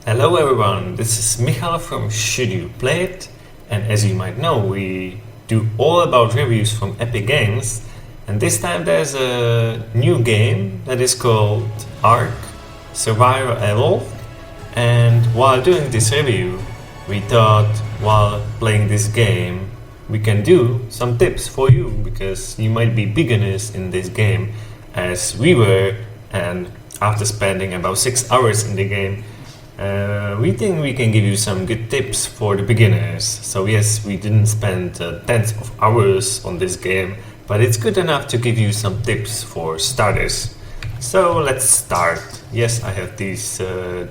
Hello everyone, this is Michal from Should You Play It? And as you might know, we do all about reviews from Epic Games, and this time there's a new game that is called ARK Survivor Evolved. And while doing this review, we thought while playing this game we can do some tips for you, because you might be beginners in this game as we were, and after spending about 6 hours in the game, we think we can give you some good tips for the beginners. So yes, we didn't spend tens of hours on this game, but it's good enough to give you some tips for starters. So let's start. Yes, I have these little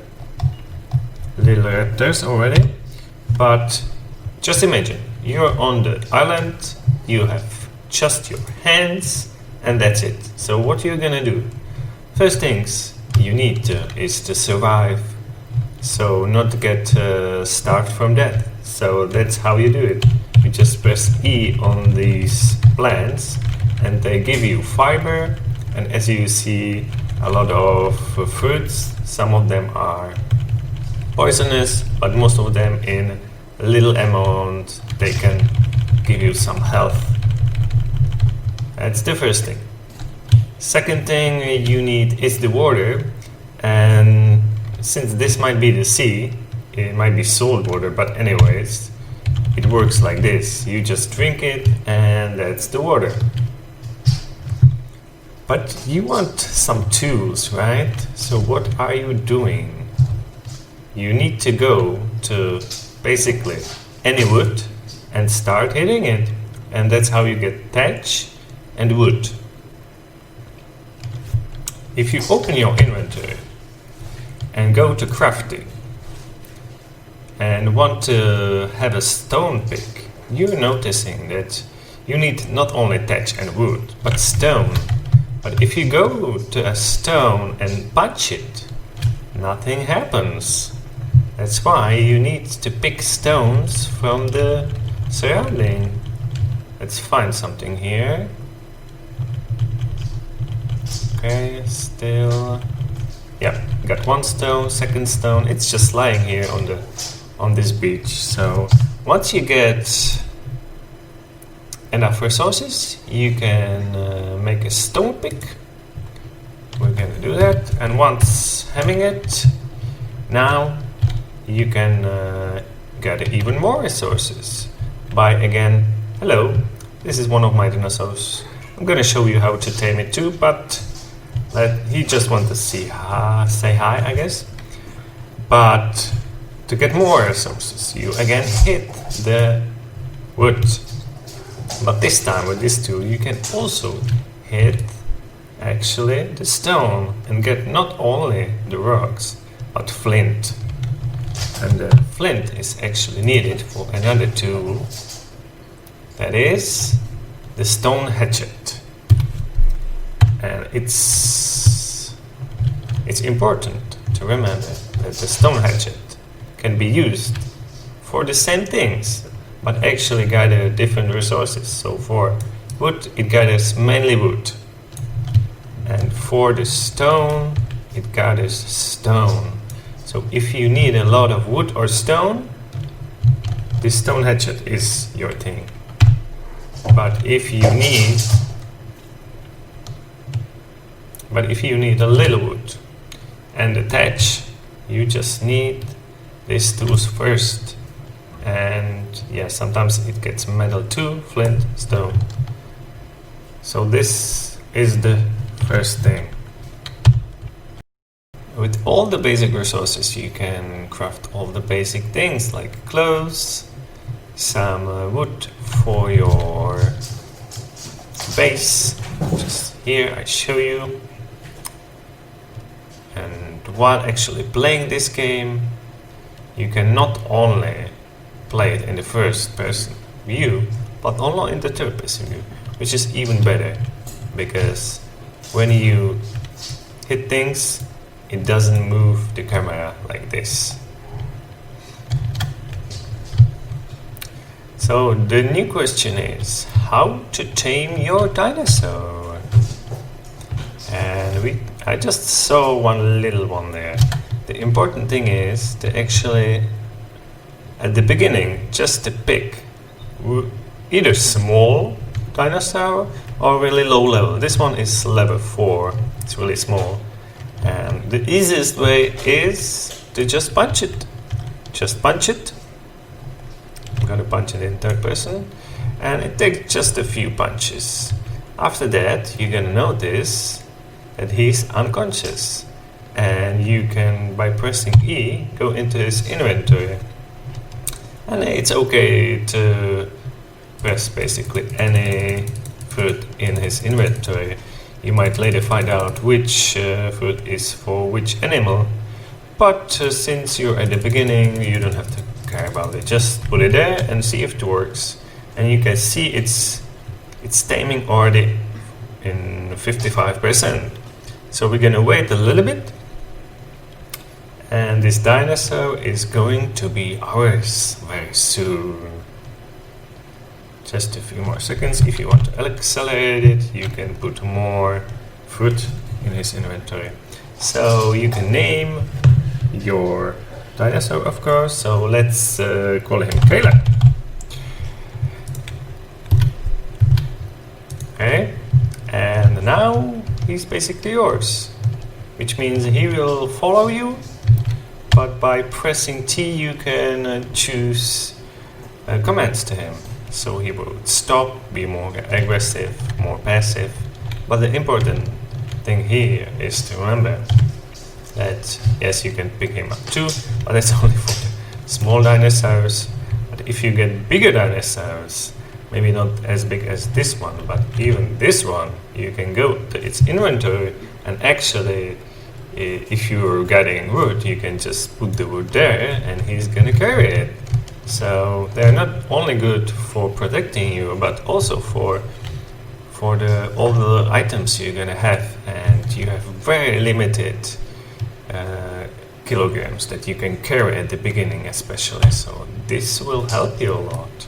raptors already, but just imagine you're on the island, you have just your hands, and that's it. So what you're gonna do? First things you need is to survive. So not to get starved from death. So that's how you do it. You just press E on these plants and they give you fiber, and as you see, a lot of fruits. Some of them are poisonous, but most of them in a little amount they can give you some health. That's the first thing. Second thing you need is the water, and since this might be the sea, it might be salt water, but anyways, it works like this. You just drink it and that's the water. But you want some tools, right? So what are you doing? You need to go to basically any wood and start hitting it. And that's how you get thatch and wood. If you open your inventory and go to crafting and want to have a stone pick, you're noticing that you need not only thatch and wood, but stone. But if you go to a stone and punch it, nothing happens. That's why you need to pick stones from the surrounding. Let's find something here. Okay, still. Yeah, got one stone, second stone. It's just lying here on this beach. So once you get enough resources, you can make a stone pick. We're gonna do that, and once having it, now you can get even more resources by, again, hello, this is one of my dinosaurs. I'm gonna show you how to tame it too, but he just wants to say hi, I guess. But to get more resources, you again hit the wood. But this time with this tool, you can also hit actually the stone and get not only the rocks, but flint. And the flint is actually needed for another tool. That is the stone hatchet. And it's important to remember that the stone hatchet can be used for the same things, but actually gather different resources. So for wood, it gathers mainly wood, and for the stone, it gathers stone. So if you need a lot of wood or stone, this stone hatchet is your thing. But if you need a little wood and a thatch, you just need these tools first. And yeah, sometimes it gets metal too, flint, stone. So this is the first thing. With all the basic resources, you can craft all the basic things like clothes, some wood for your base. Just here I show you. And while actually playing this game, you can not only play it in the first person view, but also in the third person view, which is even better, because when you hit things, it doesn't move the camera like this. So the new question is how to tame your dinosaur. And I just saw one little one there. The important thing is to actually, at the beginning, just to pick either small dinosaur or really low level. This one is level 4, it's really small. And the easiest way is to just punch it. Just punch it. I'm gonna punch it in third person. And it takes just a few punches. After that, you're gonna notice that he's unconscious. And you can, by pressing E, go into his inventory. And it's okay to press basically any fruit in his inventory. You might later find out which fruit is for which animal. But since you're at the beginning, you don't have to care about it. Just put it there and see if it works. And you can see it's taming already in 55%. So we're gonna wait a little bit. And this dinosaur is going to be ours very soon. Just a few more seconds. If you want to accelerate it, you can put more fruit in his inventory. So you can name your dinosaur, of course. So let's call him Caleb. Okay, and now he's basically yours, which means he will follow you. But by pressing T, you can choose commands to him. So he will stop, be more aggressive, more passive. But the important thing here is to remember that yes, you can pick him up too, but that's only for the small dinosaurs. But if you get bigger dinosaurs, maybe not as big as this one, but even this one, you can go to its inventory and actually, if you're getting wood, you can just put the wood there and he's gonna carry it. So they're not only good for protecting you, but also for all the items you're gonna have, and you have very limited kilograms that you can carry at the beginning especially. So this will help you a lot.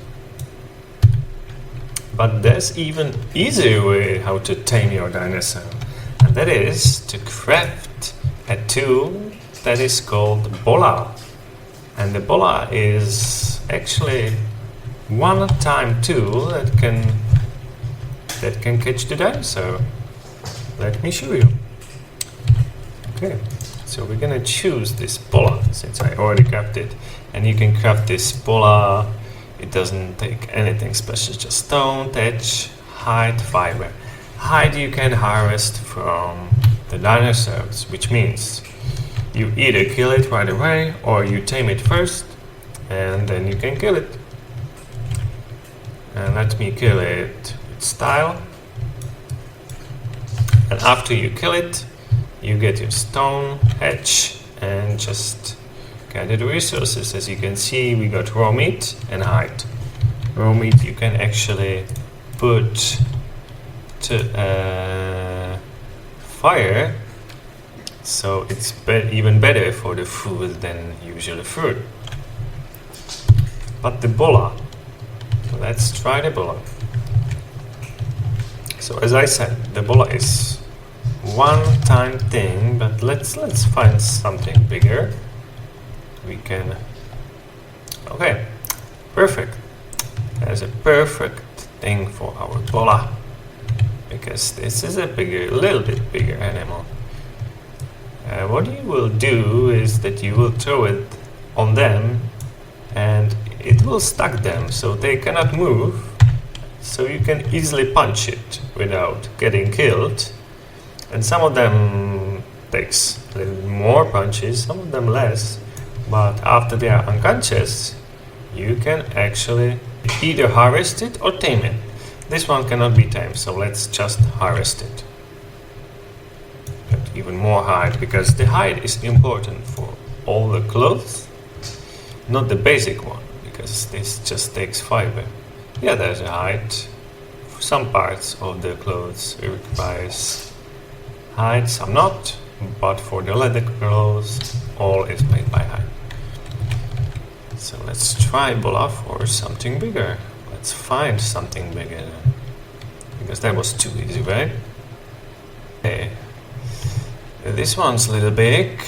But there's even easier way how to tame your dinosaur, and that is to craft a tool that is called bola. And the bola is actually one-time tool that can catch the dinosaur. Let me show you. Okay, so we're gonna choose this bola since I already crafted it, and you can craft this bola. It doesn't take anything special, just stone, thatch, hide, fiber. Hide you can harvest from the dinosaurs, which means you either kill it right away or you tame it first and then you can kill it. And let me kill it with style. And after you kill it, you get your stone, hatch, and just gather the resources. As you can see, we got raw meat and hide. Raw meat you can actually put to fire, so it's even better for the food than usual fruit. But the bola, let's try the bola. So as I said, the bola is one-time thing, but let's find something bigger. We can, okay, perfect. There's a perfect thing for our bola, because this is a little bit bigger animal. What you will do is that you will throw it on them and it will stuck them so they cannot move, so you can easily punch it without getting killed. And some of them takes a little more punches, some of them less, but after they are unconscious you can actually either harvest it or tame it. This one cannot be tamed, so let's just harvest it. Get even more hide, because the hide is important for all the clothes, not the basic one, because this just takes fiber. Yeah, there's a hide. For some parts of the clothes it requires hide, some not, but for the leather clothes all is made by hide. So let's try bola for something bigger. Let's find something bigger, because that was too easy, right? Okay. This one's a little big.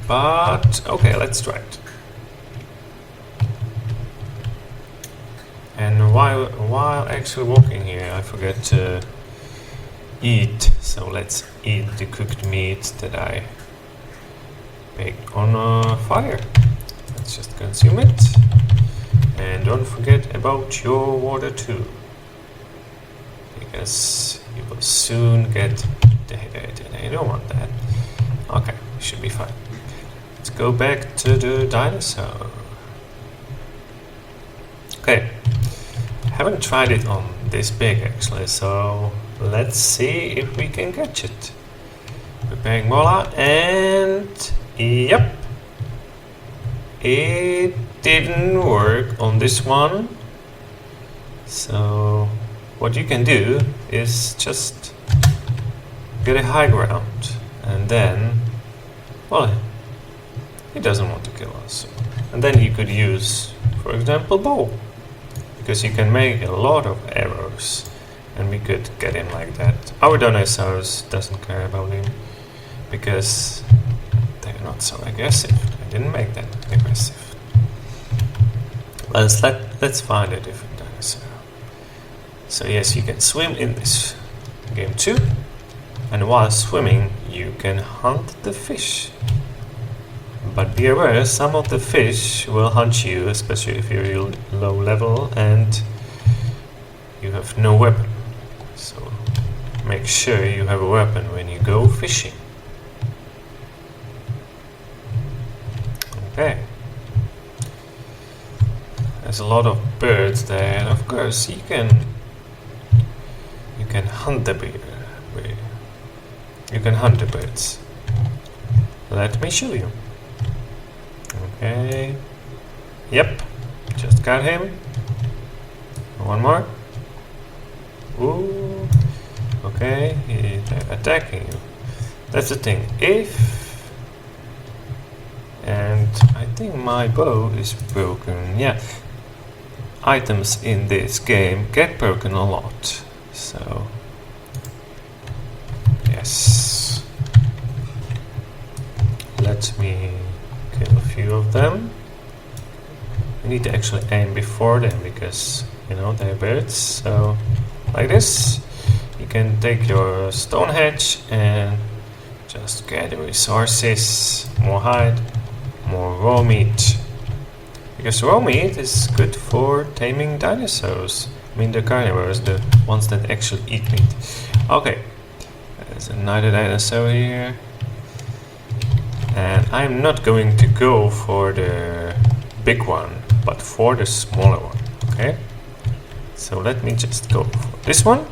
But okay, let's try it. And while actually walking here, I forget to eat. So let's eat the cooked meat that I baked on a fire. Let's just consume it. And don't forget about your water too, because you will soon get dehydrated and you don't want that. Okay, should be fine. Let's go back to the dinosaur. Okay, haven't tried it on this big actually, so let's see if we can catch it. Preparing bola, and yep, it didn't work on this one. So what you can do is just get a high ground, and then, well, he doesn't want to kill us. And then you could use, for example, bow, because you can make a lot of arrows, and we could get him like that. Our dinosaurs doesn't care about him because they're not so aggressive. I didn't make them aggressive. Let's find a different dinosaur. So yes, you can swim in this game too, and while swimming you can hunt the fish. But be aware, some of the fish will hunt you, especially if you're low level and you have no weapon. So make sure you have a weapon when you go fishing. Okay. There's a lot of birds there, and of course you can hunt the bird. You can hunt the birds. Let me show you. Okay. Yep. Just got him. One more. Ooh. Okay. They're attacking you. That's the thing. And I think my bow is broken. Yeah. Items in this game get broken a lot. So yes. Let me kill a few of them. You need to actually aim before them because, you know, they're birds. So like this, you can take your stone hedge and just get the resources, more hide, more raw meat. Because raw meat is good for taming dinosaurs. I mean the carnivores, the ones that actually eat meat. Okay, there's another dinosaur here. And I'm not going to go for the big one, but for the smaller one, okay? So let me just go for this one.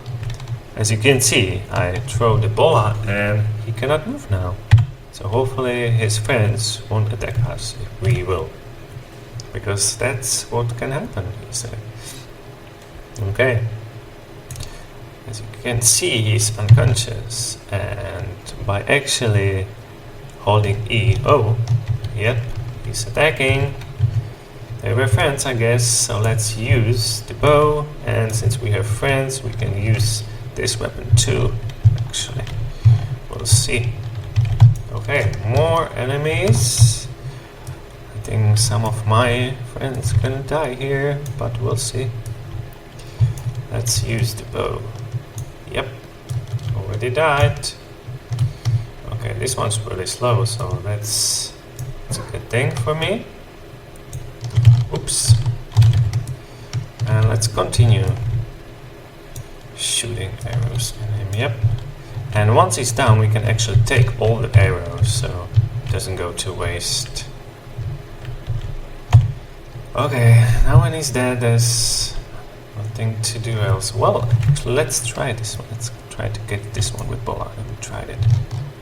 As you can see, I throw the bola and he cannot move now. So hopefully his friends won't attack us if we will. Because that's what can happen, he said. Okay. As you can see, he's unconscious, and by actually holding E, oh, yep, he's attacking. They were friends, I guess, so let's use the bow, and since we have friends, we can use this weapon too, actually. We'll see. Okay, more enemies. I think some of my friends gonna die here, but we'll see. Let's use the bow. Yep, already died. Okay, this one's really slow, so that's a good thing for me. Oops. And let's continue shooting arrows at him. Yep. And once he's down, we can actually take all the arrows, so it doesn't go to waste. Okay, now when he's dead, there's nothing to do else. Well, actually, let's try this one. Let's try to get this one with bola. We tried it.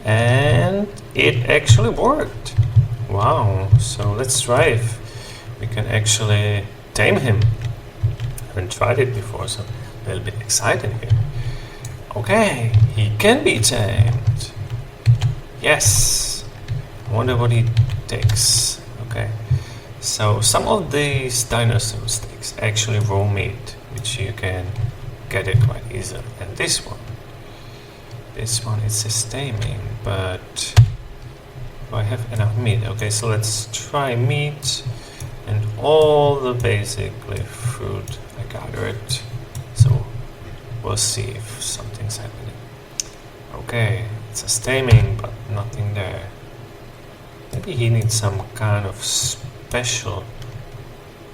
And it actually worked. Wow, so let's try if we can actually tame him. I haven't tried it before, so a little bit excited here. Okay, he can be tamed. Yes. I wonder what he takes. Okay. So some of these dinosaur steaks actually raw meat, which you can get it quite easily. And this one it says taming, but Do I have enough meat? Okay, so let's try meat and all the basically fruit I gathered. So we'll see if something's happening. Okay, it says taming, but nothing there. Maybe he needs some kind of special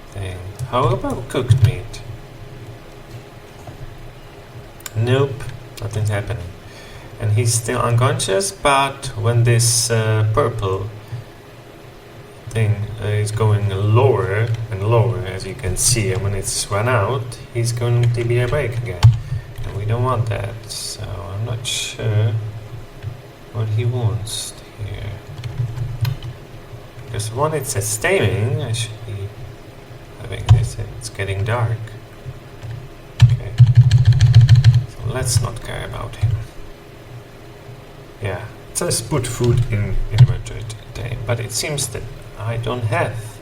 thing. How about cooked meat? Nope, nothing's happening. And he's still unconscious, but when this purple thing is going lower and lower, as you can see, and when it's run out, he's going to be awake again. And we don't want that, so I'm not sure what he wants here. Because when it says taming, I should be having this. It's getting dark. Okay. So let's not care about him. Yeah, it says put food in inventory to tame, but it seems that I don't have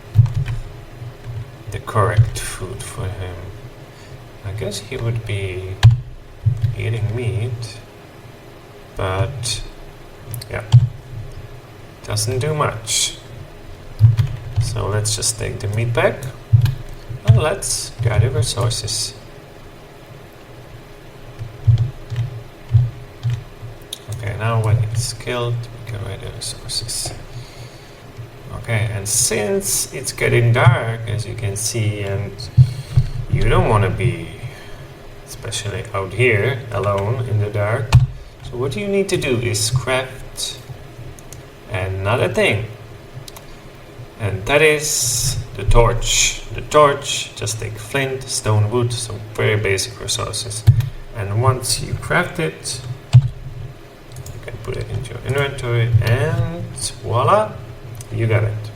the correct food for him. I guess he would be eating meat, but yeah, doesn't do much. So let's just take the meat back and let's gather resources. Okay, now when it's killed, we can gather resources. Okay, and since it's getting dark, as you can see, and you don't want to be, especially out here, alone in the dark, so what you need to do is craft another thing. And that is the torch. The torch, just take flint, stone, wood, some very basic resources. And once you craft it, you can put it into your inventory and voila, you got it.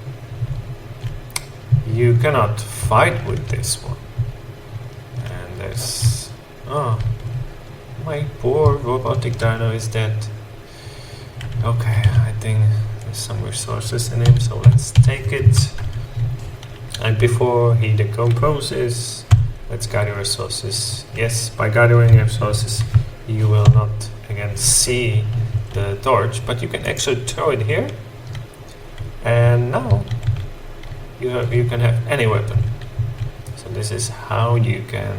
You cannot fight with this one. And there's... oh, my poor robotic dino is dead. Okay, I think there's some resources in him, so let's take it. And before he decomposes, let's gather resources. Yes, by gathering resources, you will not again see the torch, but you can actually throw it here. And now you can have any weapon. So this is how you can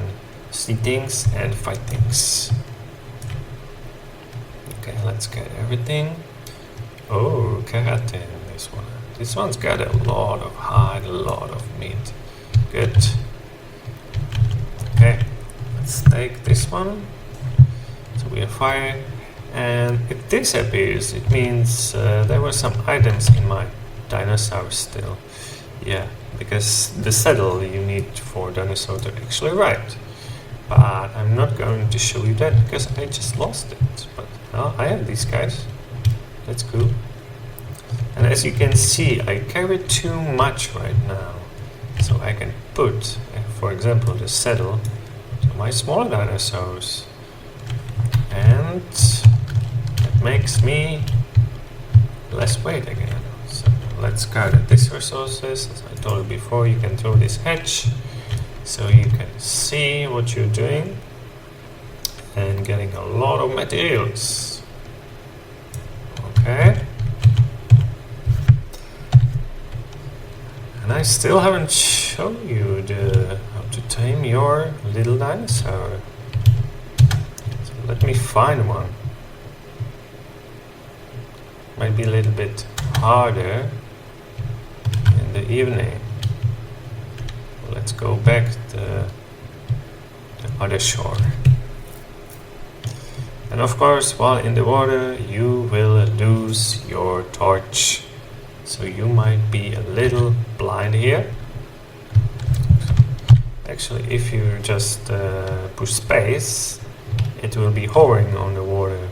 see things and fight things. Okay, let's get everything. Oh, keratin, this one. This one's got a lot of hide, a lot of meat. Good. Okay, let's take this one. So we have fire. And it disappears. It means there were some items in my dinosaurs still. Yeah, because the saddle you need for dinosaurs are actually right. But I'm not going to show you that because I just lost it. But well, I have these guys. That's cool. And as you can see, I carry too much right now. So I can put, for example, the saddle to my smaller dinosaurs. And it makes me less weight again. So let's gather these resources. As I told you before, you can throw this hatch so you can see what you're doing and getting a lot of materials. Okay. And I still haven't shown you how to tame your little dinosaur. So let me find one. Might be a little bit harder in the evening. Let's go back to the other shore. And of course, while in the water, you will lose your torch. So you might be a little blind here. Actually, if you just push space, it will be hovering on the water.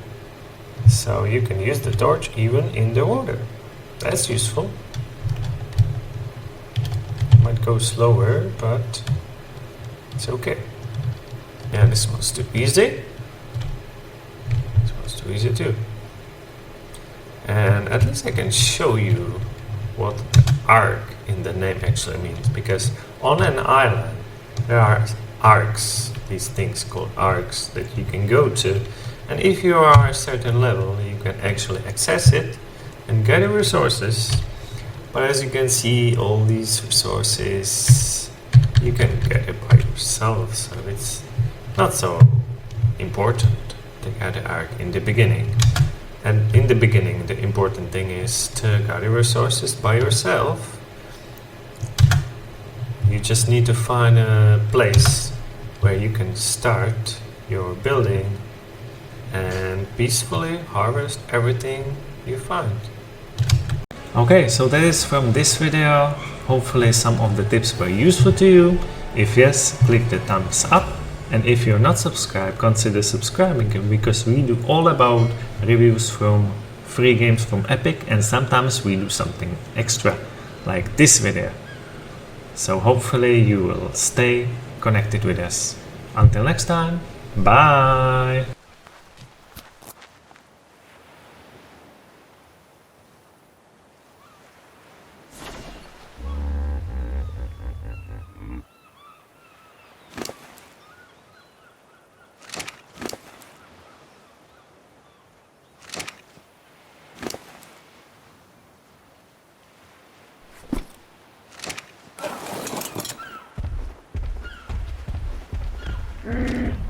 So you can use the torch even in the water. That's useful. Might go slower, but it's okay. Yeah, this one's too easy. This one's too easy too. And at least I can show you what the ARK in the name actually means. Because on an island, there are ARKs, these things called ARKs that you can go to. And if you are a certain level, you can actually access it and gather resources. But as you can see, all these resources you can get it by yourself, so it's not so important to gather ARK in the beginning. And in the beginning, the important thing is to gather resources by yourself. You just need to find a place where you can start your building and peacefully harvest everything you find. Okay, so that is from this video. Hopefully some of the tips were useful to you. If yes, click the thumbs up. And if you're not subscribed, consider subscribing, because we do all about reviews from free games from Epic, and sometimes we do something extra, like this video. So hopefully you will stay connected with us. Until next time, bye! Mm.